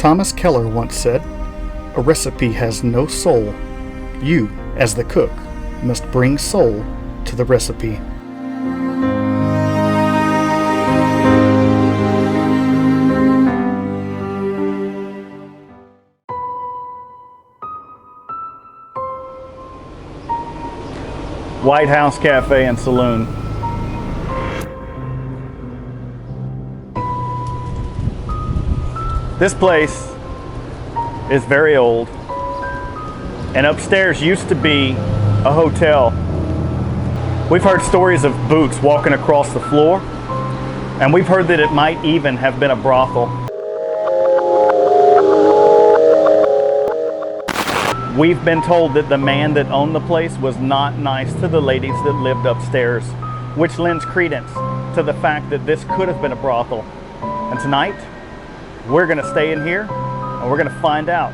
Thomas Keller once said, "A recipe has no soul. You, as the cook, must bring soul to the recipe." Whitehouse Cafe and Saloon. This place is very old, and upstairs used to be a hotel. We've heard stories of boots walking across the floor, and we've heard that it might even have been a brothel. We've been told that the man that owned the place was not nice to the ladies that lived upstairs, which lends credence to the fact that this could have been a brothel. And tonight, we're gonna stay in here and we're gonna find out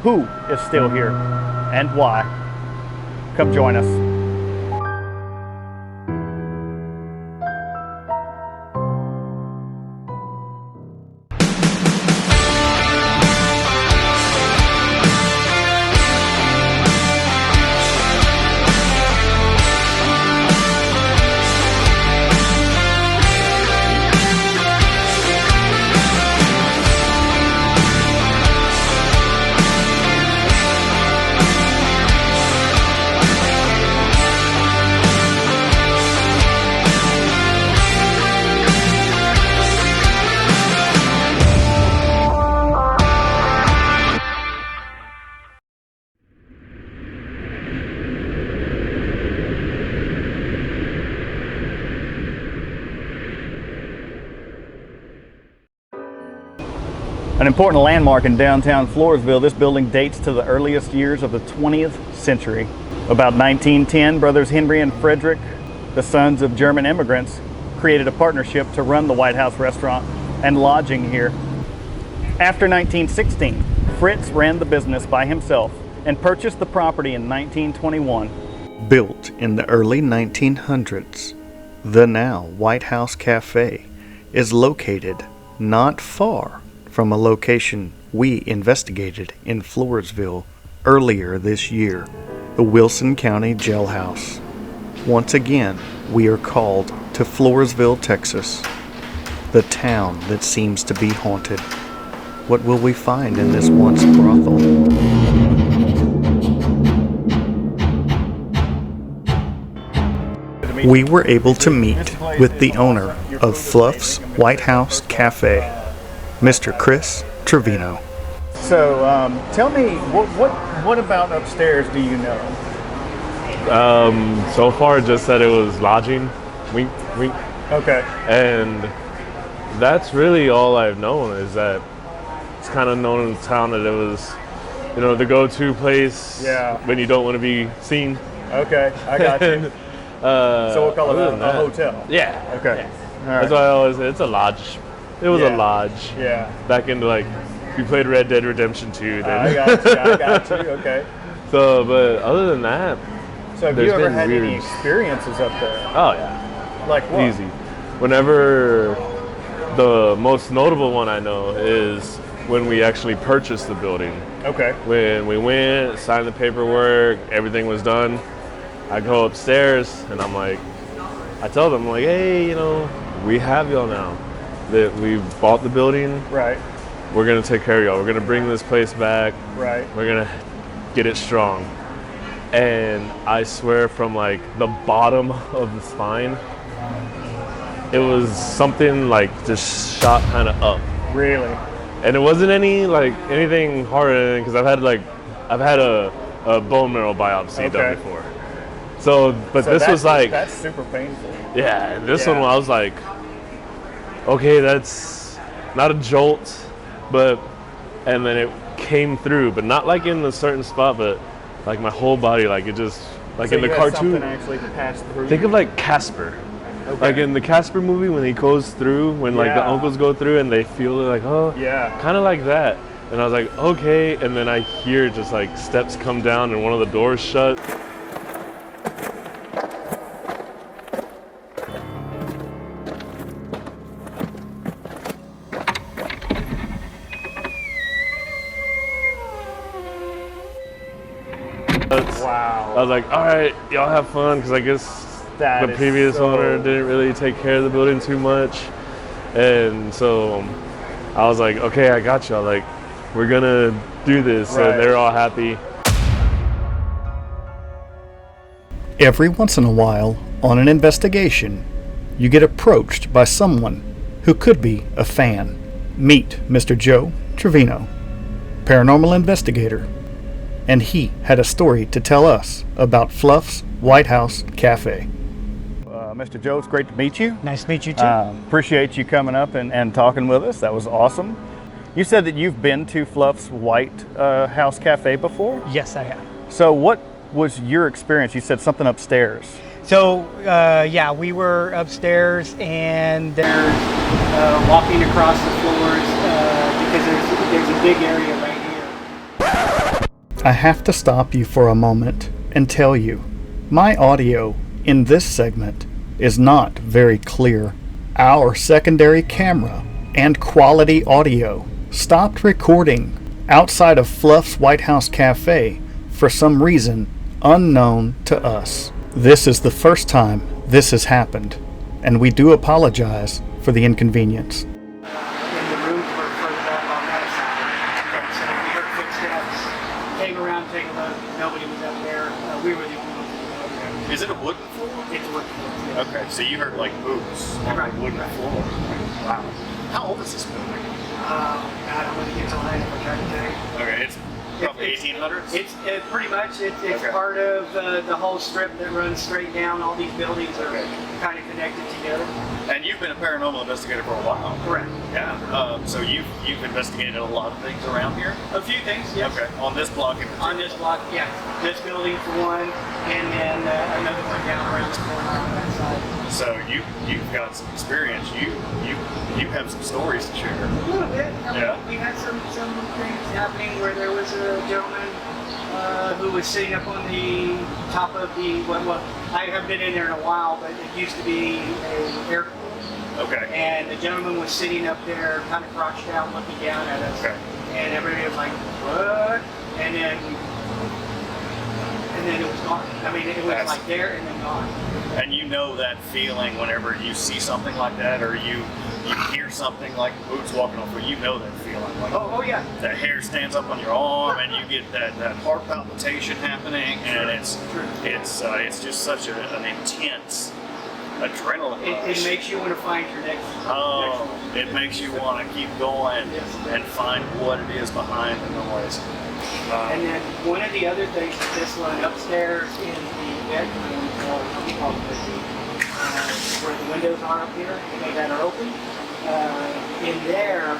who is still here and why. Come join us. An important landmark in downtown Floresville, this building dates to the earliest years of the 20th century. About 1910, brothers Henry and Frederick, the sons of German immigrants, created a partnership to run the Whitehouse restaurant and lodging here. After 1916, Fritz ran the business by himself and purchased the property in 1921. Built in the early 1900s, the now Whitehouse Cafe is located not far from a location we investigated in Floresville earlier this year, the Wilson County Jailhouse. Once again, we are called to Floresville, Texas, the town that seems to be haunted. What will we find in this once brothel? We were able to meet with the owner of Fluff's Whitehouse Cafe, Mr. Chris Trevino. So, tell me, what about upstairs do you know? So far, just that it was lodging. Wink, wink. Okay. And that's really all I've known, is that it's kind of known in town that it was, the go-to place when you don't want to be seen. Okay, I got you. So we'll call it a hotel. Yeah. Okay. Yeah. All right. That's why I always say it's a lodge. It was a lodge. Yeah. Back into we played Red Dead Redemption 2 then. I got you. Okay. So, but other than that, so have you ever had any experiences up there? Oh yeah. Like what? Easy. Whenever, the most notable one I know is when we actually purchased the building. Okay. When we went, signed the paperwork, everything was done, I go upstairs and I tell them hey, we have y'all now. That we bought the building. Right. We're gonna take care of y'all. We're gonna bring this place back. Right. We're gonna get it strong. And I swear, from the bottom of the spine, it was something just shot kind of up. Really? And it wasn't anything harder because I've had a bone marrow biopsy done before. So this was that's super painful. Yeah, and this one I was okay, that's not a jolt, and then it came through, but not in a certain spot, but my whole body, it just, so in the cartoon. Something actually passed through. Think of Casper. Okay. In the Casper movie when he goes through, when the uncles go through and they feel it, kind of like that. And I was okay, and then I hear just steps come down and one of the doors shut. Wow. I was like, all right, y'all have fun, because I guess the previous owner didn't really take care of the building too much. And so I was like, okay, I got y'all. Like, we're going to do this. Right. And they're all happy. Every once in a while, on an investigation, you get approached by someone who could be a fan. Meet Mr. Joe Trevino, paranormal investigator, and he had a story to tell us about Fluff's Whitehouse Cafe. Mr. Joe, it's great to meet you. Nice to meet you too. Appreciate you coming up and talking with us. That was awesome. You said that you've been to Fluff's Whitehouse Cafe before? Yes, I have. So what was your experience? You said something upstairs. So, yeah, we were upstairs and there's walking across the floors because there's a big area right here. I have to stop you for a moment and tell you, my audio in this segment is not very clear. Our secondary camera and quality audio stopped recording outside of Fluff's Whitehouse Cafe for some reason unknown to us. This is the first time this has happened, and we do apologize for the inconvenience. And the rooms were further back on that side. So we heard footsteps, came around, take a look, nobody was up there. We were the only ones. Is it a wooden floor? It's wooden. Okay, so you heard like boots on the wooden floor. Wow. How old is this building? I don't want to get to land if I try to tell you. Okay, it's probably 1800s? It's pretty much, it's part of the whole strip that runs straight down. All these buildings are kind of connected together. And you've been a paranormal investigator for a while. Correct. Yeah. So you've investigated a lot of things around here? A few things, yes. Okay. On this block in particular? On this block, yeah. This building for one, and then another one down around the corner on that side. So you've got some experience. You have some stories to share. A little bit. Yeah. We had some things happening where there was a gentleman who was sitting up on the top of the, well, I haven't been in there in a while, but it used to be an air pool. Okay. And the gentleman was sitting up there kind of crouched down looking down at us. Okay. And everybody was like, what? And then it was gone. I mean, it was like there and then gone. And you know that feeling whenever you see something like that, or you hear something like boots walking off, you know that feeling. Like oh yeah. The hair stands up on your arm, and you get that heart palpitation happening, and it's just such an intense adrenaline rush. It makes you want to find your next. It makes you want to keep going and find what it is behind the noise. And then one of the other things with this one upstairs in the bedroom, where the windows are up here, that are open. In there,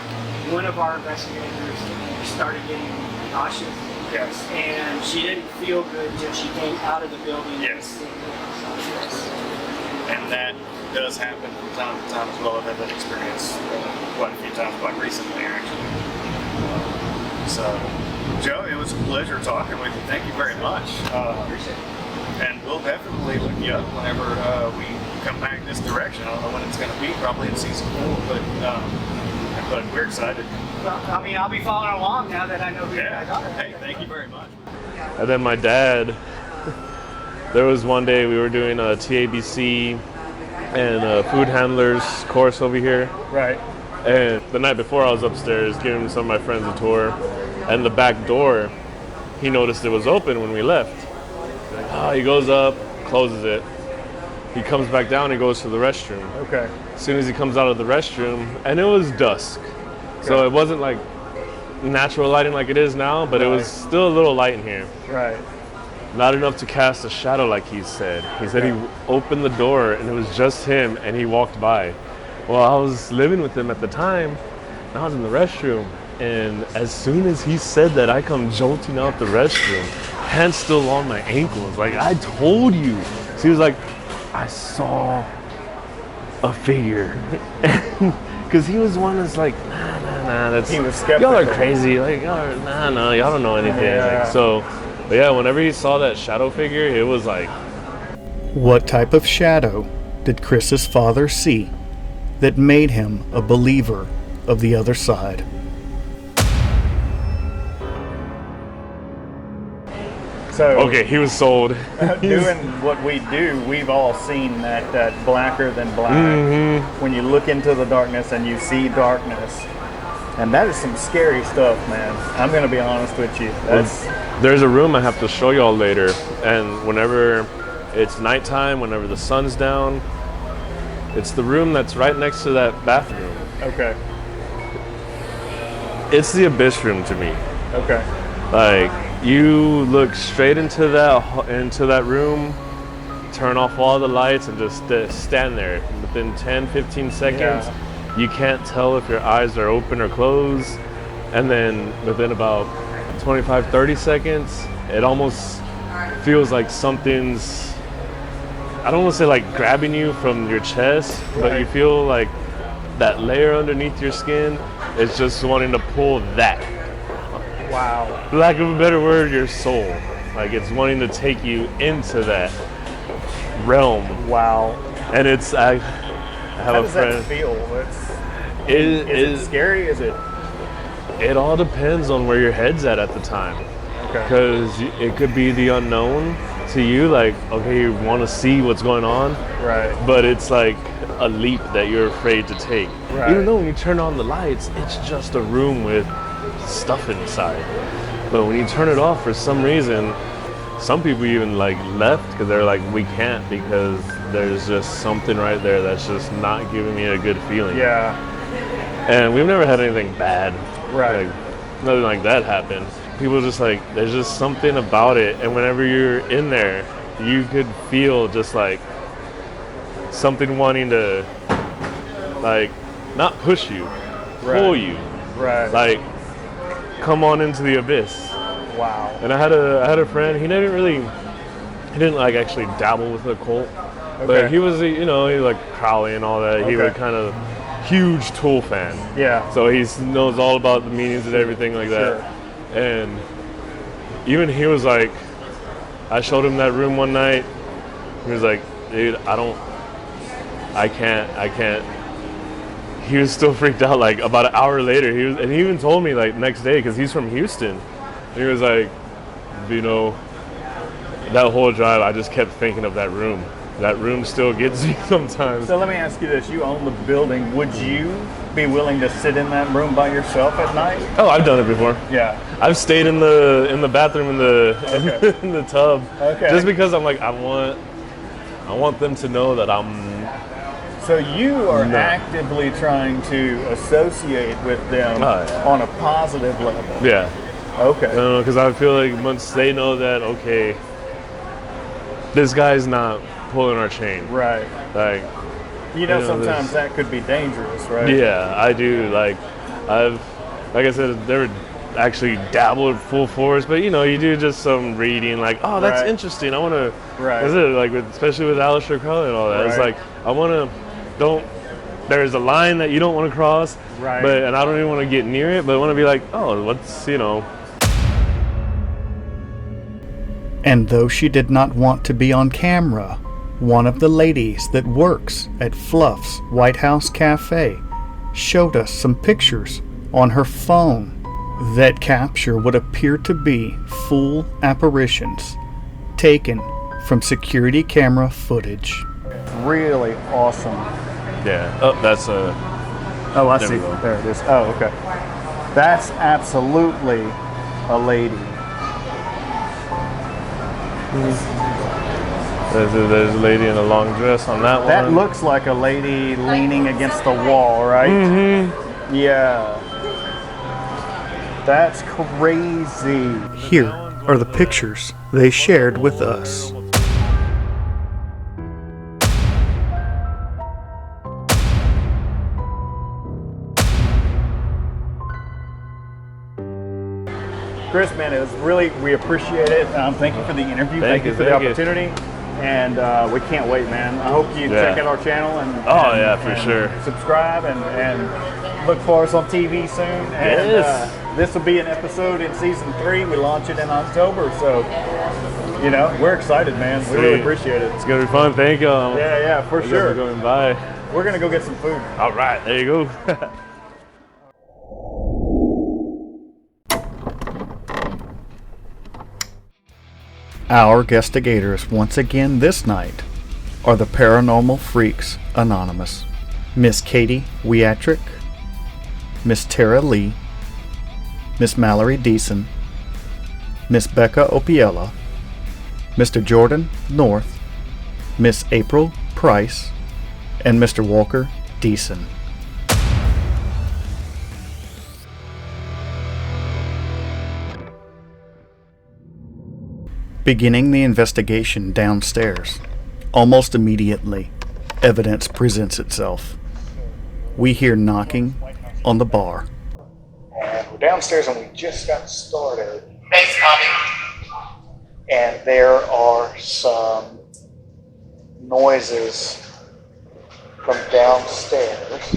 one of our investigators started getting nauseous. Yes. And she didn't feel good until she came out of the building. Yes. And that does happen from time to time as well. I've had that experience quite a few times, quite recently actually. So, Joe, it was a pleasure talking with you. Thank you very much. Appreciate it. And we'll definitely look you up whenever we come back this direction. I don't know when it's going to be, probably in season 4, but we're excited. Well, I mean, I'll be following along now that I know who you guys are. Hey, thank you very much. And then my dad, there was one day we were doing a TABC and a food handlers course over here. Right. And the night before I was upstairs giving some of my friends a tour, and the back door, he noticed it was open when we left. He goes up, closes it. He comes back down and goes to the restroom. Okay. As soon as he comes out of the restroom, and it was dusk. So it wasn't like natural lighting like it is now, but it was still a little light in here. Right. Not enough to cast a shadow like he said. He said he opened the door and it was just him and he walked by. Well, I was living with him at the time and I was in the restroom. And as soon as he said that, I come jolting out the restroom, hands still on my ankles. Like, I told you. So he was like, I saw a figure. Because he was one that's like, nah, that's, he was skeptical. Y'all are crazy. Like, y'all don't know anything. Yeah. Like, so, but yeah, whenever he saw that shadow figure, it was like. What type of shadow did Chris's father see that made him a believer of the other side? So okay, he was sold. doing what we do, we've all seen that blacker than black. When you look into the darkness and you see darkness, and that is some scary stuff, man. I'm gonna be honest with you. There's a room I have to show y'all later, and whenever it's nighttime, whenever the sun's down, it's the room that's right next to that bathroom. Okay. It's the abyss room to me. Okay. Like, you look straight into that room, turn off all the lights, and just stand there. Within 10, 15 seconds, you can't tell if your eyes are open or closed. And then within about 25, 30 seconds, it almost feels like something's, I don't want to say like grabbing you from your chest, but you feel like that layer underneath your skin is just wanting to pull that. Wow. For lack of a better word, your soul. Like, it's wanting to take you into that realm. Wow. And it's, I have a friend. How does that feel? Is it scary? Is it? It all depends on where your head's at the time. Okay. Because it could be the unknown to you, like, okay, you want to see what's going on. Right. But it's like a leap that you're afraid to take. Right. Even though when you turn on the lights, it's just a room with stuff inside. But when you turn it off, for some reason, some people even like left because they're like, we can't, because there's just something right there that's just not giving me a good feeling. Yeah. And we've never had anything bad. Right. Like, nothing like that happens. People just like, there's just something about it. And whenever you're in there, you could feel just like something wanting to, like, not push you, pull you. Right. Like, come on into the abyss. Wow. And I had a friend, he didn't like actually dabble with the occult, but he was, he like Crowley and all that. He was kind of huge Tool fan. Yeah. So he knows all about the meanings and everything like that. Sure. And even he was like, I showed him that room one night. He was like, dude, I can't. He was still freaked out. Like about an hour later, and he even told me like next day, because he's from Houston. And he was like, that whole drive, I just kept thinking of that room. That room still gets me sometimes. So let me ask you this: you own the building. Would you be willing to sit in that room by yourself at night? Oh, I've done it before. Yeah. I've stayed in the bathroom in the tub. Okay. Just because I'm like, I want them to know that I'm. So you are actively trying to associate with them on a positive level. Yeah. Okay. Because I feel like once they know that, okay, this guy's not pulling our chain. Right. Like, sometimes that could be dangerous, right? Yeah, I do. Like I said, never actually dabbled full force, but you do just some reading, like, oh, that's interesting. I want to. Right. That's it. Like especially with Aleister Crowley and all that. It's like, I want to. There's a line that you don't want to cross, and I don't even want to get near it, but I want to be like, oh, let's, And though she did not want to be on camera, one of the ladies that works at Fluff's Whitehouse Cafe showed us some pictures on her phone that capture what appear to be full apparitions taken from security camera footage. Really awesome. Yeah. Oh, that's a. Oh, I see. There it is. Oh, okay. That's absolutely a lady. There's a lady in a long dress on that one. That looks like a lady leaning against the wall, right? Mm-hmm. Yeah. That's crazy. Here are the pictures they shared with us. Chris, man, we appreciate it. Thank you for the interview. Thank you for the opportunity. And we can't wait, man. I hope you check out our channel and sure. Subscribe and look for us on TV soon. And this will be an episode in season 3. We launch it in October, so we're excited, man. We really appreciate it. It's gonna be fun. Thank you. Yeah, for sure. Going by. We're gonna go get some food. All right, there you go. Our guestigators once again this night are the Paranormal Freaks Anonymous. Miss Katie Weatrick, Miss Tara Lee, Miss Mallory Deason, Miss Becca Opiella, Mr. Jordan North, Miss April Price, and Mr. Walker Deason. Beginning the investigation downstairs, almost immediately, evidence presents itself. We hear knocking on the bar. And we're downstairs and we just got started. Base copy. And there are some noises from downstairs.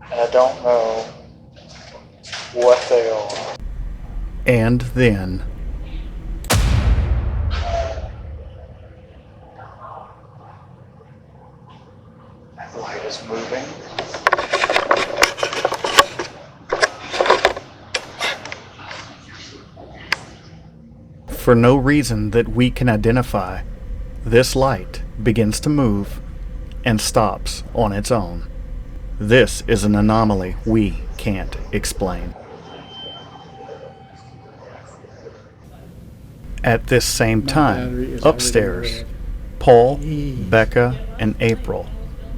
And I don't know what they are. And then that light is moving. for no reason that we can identify, this light begins to move and stops on its own. This is an anomaly we can't explain. At this same time, upstairs, Paul, Becca, and April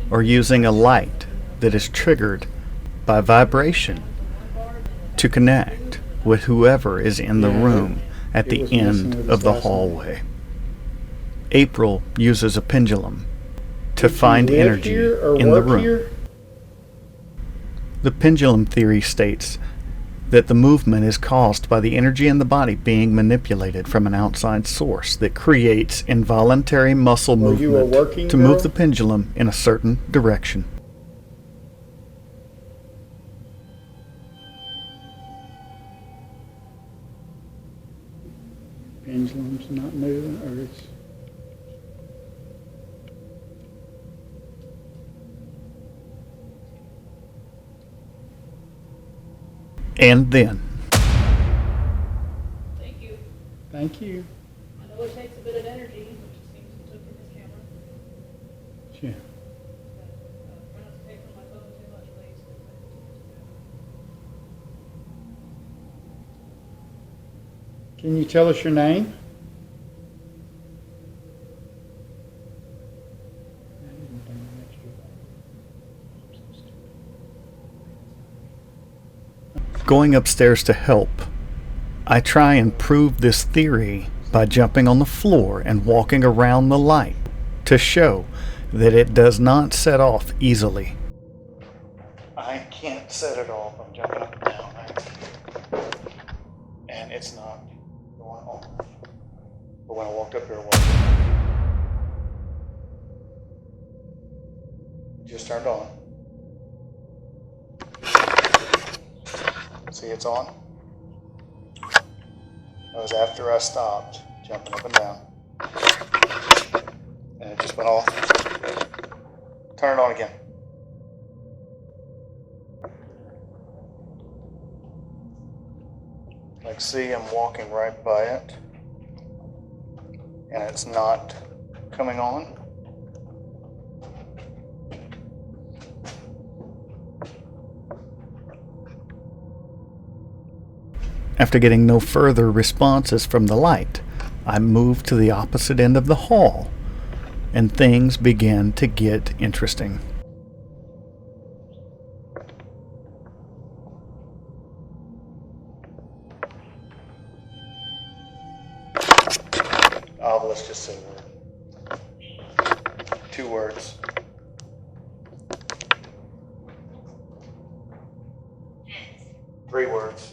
are using a light that is triggered by vibration to connect with whoever is in the room at the end of the hallway. April uses a pendulum to find energy in the room. The pendulum theory states that the movement is caused by the energy in the body being manipulated from an outside source that creates involuntary muscle movement to move the pendulum in a certain direction. Pendulum's not moving, or it's... And then, Thank you. Thank you. I know it takes a bit of energy, which it seems it took in this camera. Yeah. Try not to take on my phone too much, please. Can you tell us your name? going upstairs to help, I try and prove this theory by jumping on the floor and walking around the light to show that it does not set off easily. I can't set it off. I'm jumping up and down. And it's not going off. But when I walked up here, it just turned on. See, it's on. That was after I stopped jumping up and down. And it just went off. Turn it on again. Like, see, I'm walking right by it. And it's not coming on. After getting no further responses from the light, I move to the opposite end of the hall, and things begin to get interesting. Oh, let's just say word. 2 words. Three words.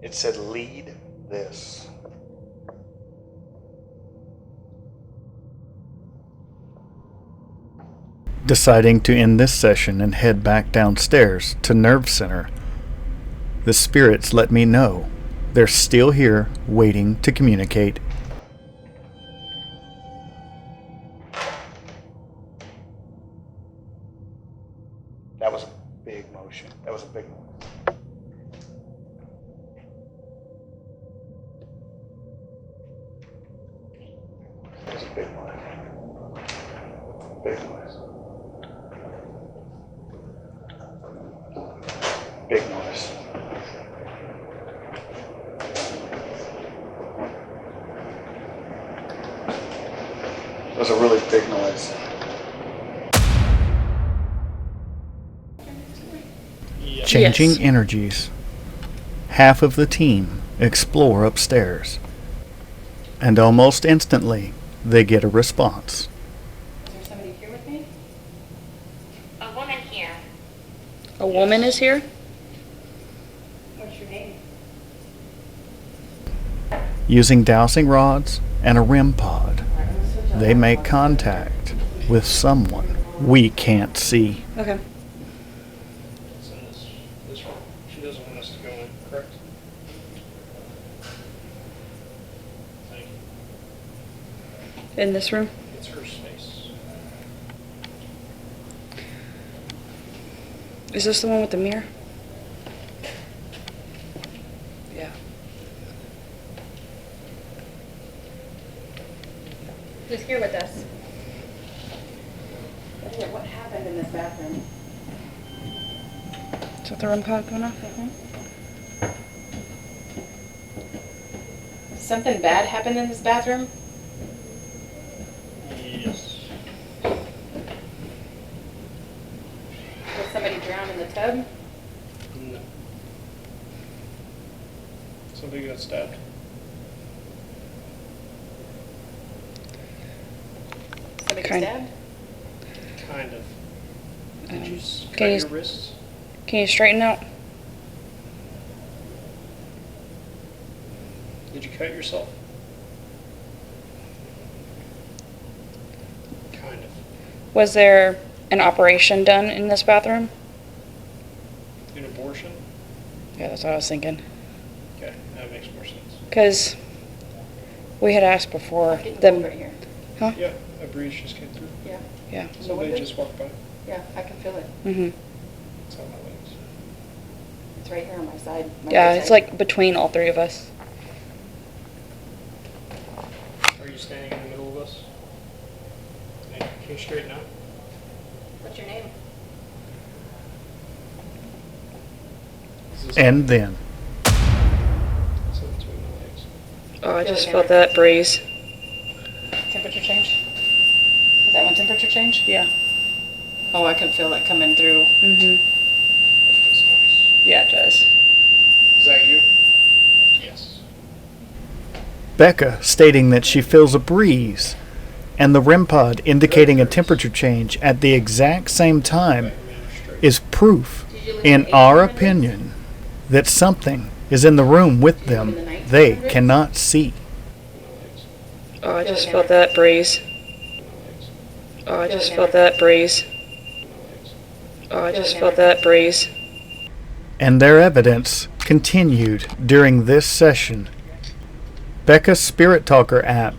It said, lead this. Deciding to end this session and head back downstairs to Nerve Center, the spirits let me know they're still here waiting to communicate. That was a big motion. That was a big noise. That was a big noise. Big noise. Big noise. That was a really big noise. Changing Yes. energies. Half of the team explore upstairs. And almost instantly, they get a response. Is there somebody here with me? A woman here. A woman is here? What's your name? Using dowsing rods and a REM pod, they make contact with someone we can't see. Okay. It's in this room. She doesn't want us to go in, correct? Thank you. In this room? It's her space. Is this the one with the mirror? Yeah. Who's here with us? What happened in this bathroom? Is that the REM pod going off? Something bad happened in this bathroom? Yes. Did somebody drown in the tub? No. Somebody got stabbed. Somebody Kind- stabbed? Kind of. Did you cut can you- your wrists? Can you straighten out? Did you cut yourself? Kind of. Was there an operation done in this bathroom? An abortion? Yeah, that's what I was thinking. Okay, that makes more sense. Because we had asked before Getting cold them. right here. Huh? Yeah, a breeze just came through. Yeah. Yeah. Somebody just walked by. Yeah, I can feel it. Mm-hmm. It's on my legs. It's right here on my side. my Yeah, right it's side. like between all three of us. Are you standing in the middle of us? Can you straighten out? What's your name? Is this And then, it's in between my legs? Oh, I Feel just it felt now. that breeze. Temperature change? Is that one temperature change? Yeah. Oh, I can feel it coming through. Mm-hmm. That's nice. Yeah, it does. Is that you? Yes. Becca stating that she feels a breeze, and the REM pod indicating a temperature change at the exact same time is proof, in our opinion, that something is in the room with them they cannot see. Oh, I just felt that breeze. Oh, I just felt that breeze. Oh, I just felt that breeze. And their evidence continued during this session. Becca's Spirit Talker app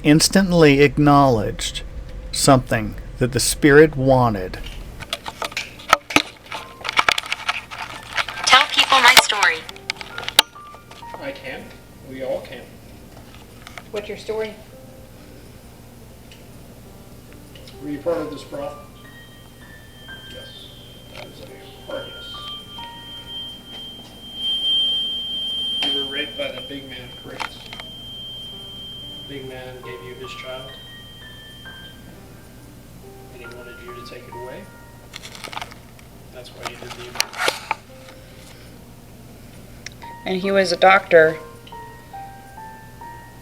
instantly acknowledged something that the spirit wanted. Tell people my story. I can. We all can. What's your story? Were you part of this brothel? Yes. That is a part, yes. You were raped by the big man, correct? Big man gave you his child. And he wanted you to take it away. That's why you did the abortion. And he was a doctor.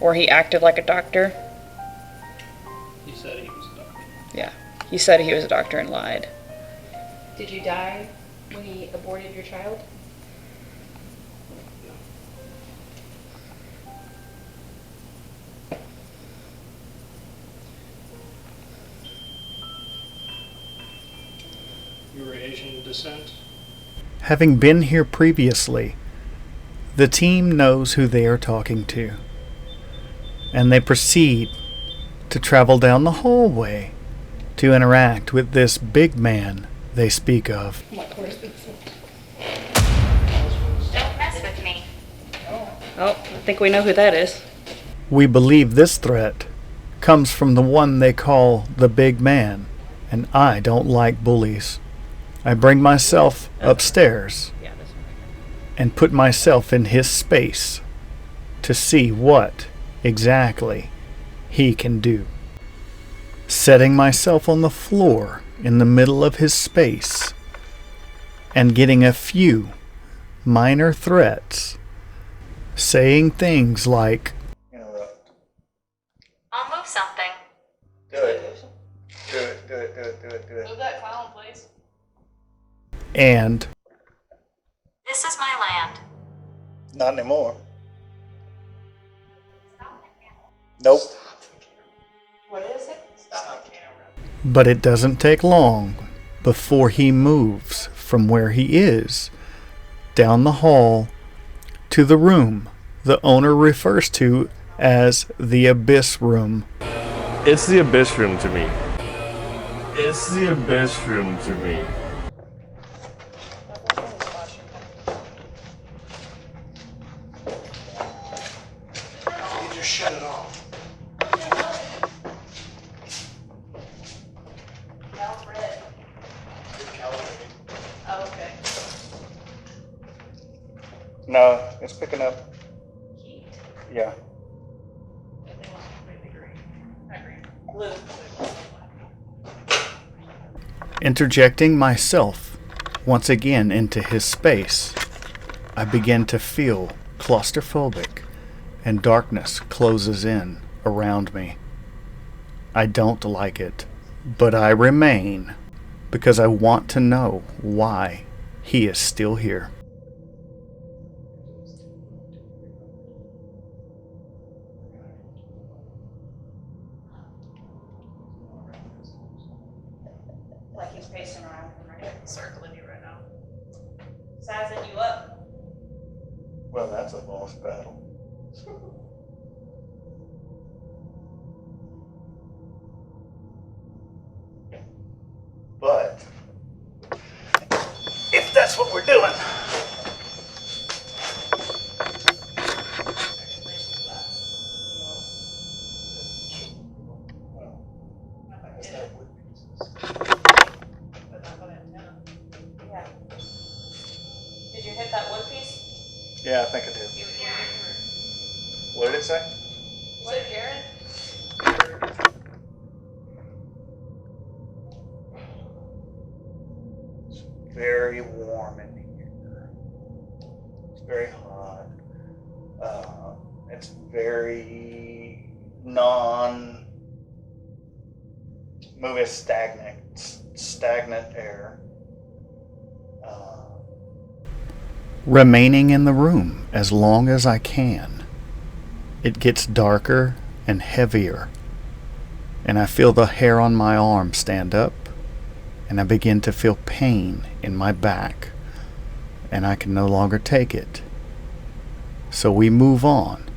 Or he acted like a doctor. He said he was a doctor. Yeah. He said he was a doctor and lied. Did you die when he aborted your child? No. You were Asian descent? Having been here previously, the team knows who they are talking to, and they proceed to travel down the hallway to interact with this big man they speak of. Don't mess with me. Oh, I think we know who that is. We believe this threat comes from the one they call the big man, and I don't like bullies. I bring myself upstairs and put myself in his space to see what exactly he can do. Setting myself on the floor in the middle of his space and getting a few minor threats, saying things like, I'll move something. Do it. Do it, do it, do it, do it, do it. Move that clown, please. And This is my land. not anymore. Nope. What is it? But it doesn't take long before he moves from where he is down the hall to the room the owner refers to as the Abyss Room. It's the Abyss Room to me. It's the Abyss Room to me. You just shut it off. Cal's red. Oh, okay. No, it's picking up. Yeah. Blue. Interjecting myself once again into his space, I begin to feel claustrophobic and darkness closes in around me. I don't like it, but I remain because I want to know why he is still here. Like he's pacing around, right? Circling you right now. Sizing you up. Well, that's a lost battle. But if that's what we're doing, Yeah. Did you hit that wood piece? yeah, I think I did. What did it say? What did Aaron? Very warm in here. It's very hot. It's very moving stagnant air. Remaining in the room as long as I can. It gets darker and heavier, and I feel the hair on my arm stand up, and I begin to feel pain in my back, and I can no longer take it. So we move on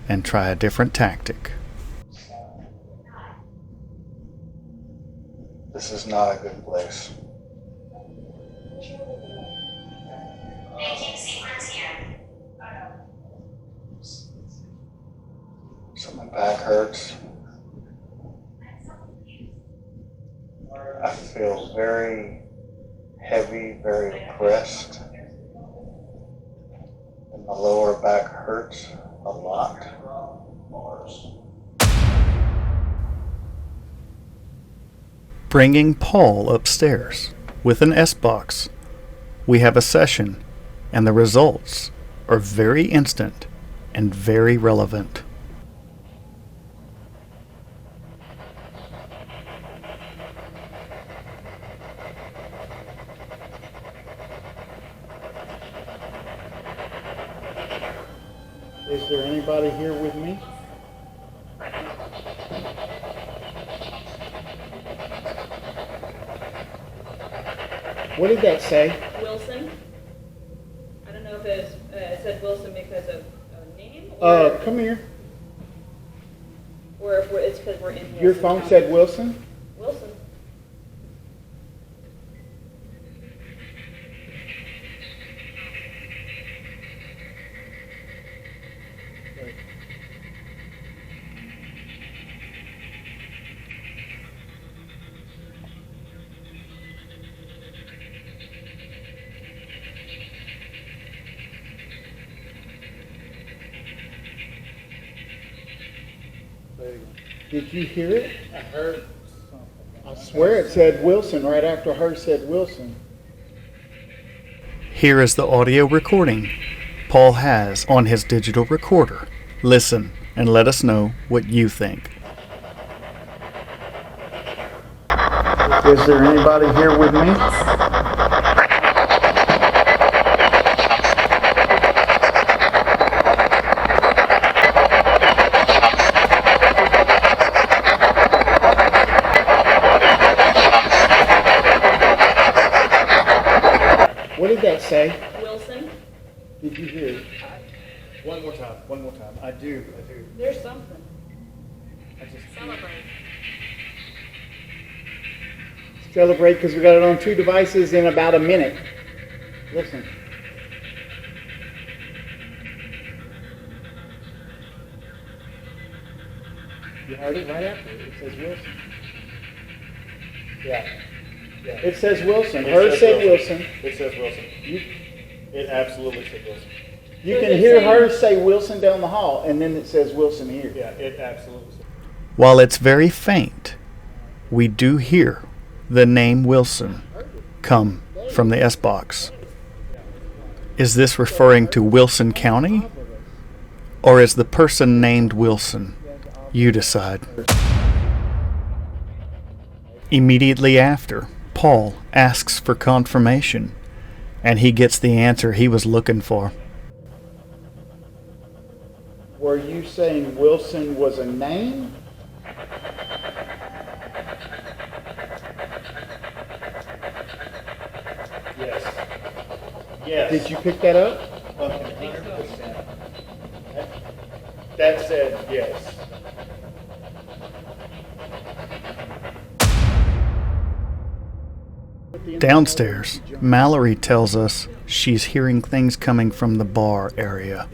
and try a different tactic. This is not a good place. Making secrets here. So my back hurts. I feel very heavy, very oppressed. And my lower back hurts a lot. Bringing Paul upstairs with an S-box. We have a session, and the results are very instant and very relevant. Is there anybody here with me? What did that say? Wilson. I don't know if it said Wilson because of a name or, Come here. or if it's because we're in Your Wilson phone County. said Wilson? Wilson. Did you hear it? I heard. I swear it said Wilson right after her said Wilson. Here is the audio recording Paul has on his digital recorder. Listen and let us know what you think. Is there anybody here with me? What did that say? Wilson? Did you hear it? One more time. I do. There's something. Celebrate. Celebrate because we got it on 2 devices in about a minute. Listen. You heard it right after. It says Wilson. Yeah. It says Wilson. Her said Wilson. It says Wilson. It absolutely said Wilson. You can hear her say Wilson down the hall, and then it says Wilson here. Yeah, it absolutely says. While it's very faint, we do hear the name Wilson come from the S-Box. Is this referring to Wilson County? Or is the person named Wilson? You decide. Immediately after, Paul asks for confirmation, and he gets the answer he was looking for. Were you saying Wilson was a name? Yes. Did you pick that up? 100%. That said yes. Downstairs, Mallory tells us she's hearing things coming from the bar area.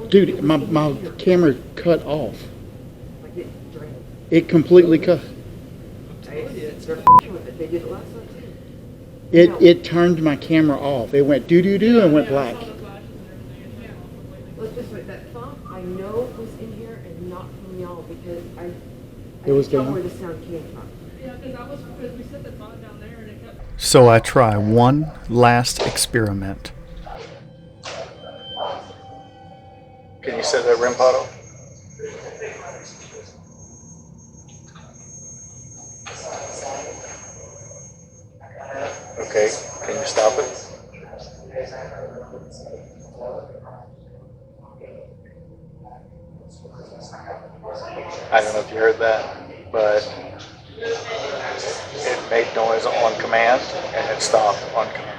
Dude, my camera cut off. It completely cut. It turned my camera off. It went doo-doo-doo and went black. Let's just wait, that thump I know was in here and not from y'all because I It was know down. where the sound came from. Yeah, because we set the phone down there and it kept. So I try one last experiment. Can you set that REM pod off? Okay, can you stop it? I don't know if you heard that, but it made noise on command and it stopped on command.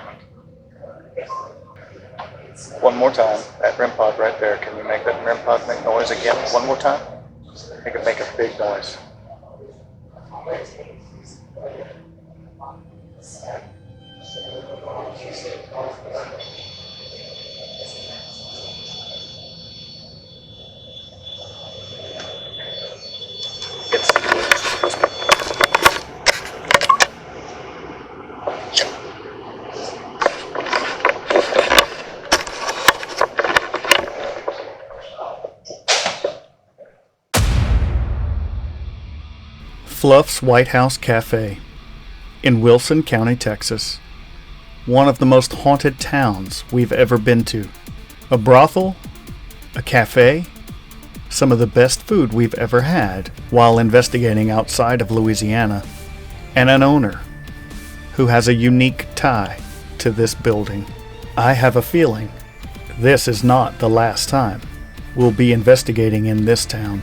One more time, that REM pod right there. Can you make that REM pod make noise again? One more time? Make it make a big noise. Fluff's Whitehouse Cafe in Wilson County, Texas. One of the most haunted towns we've ever been to. A brothel, a cafe, some of the best food we've ever had while investigating outside of Louisiana, and an owner who has a unique tie to this building. I have a feeling this is not the last time we'll be investigating in this town.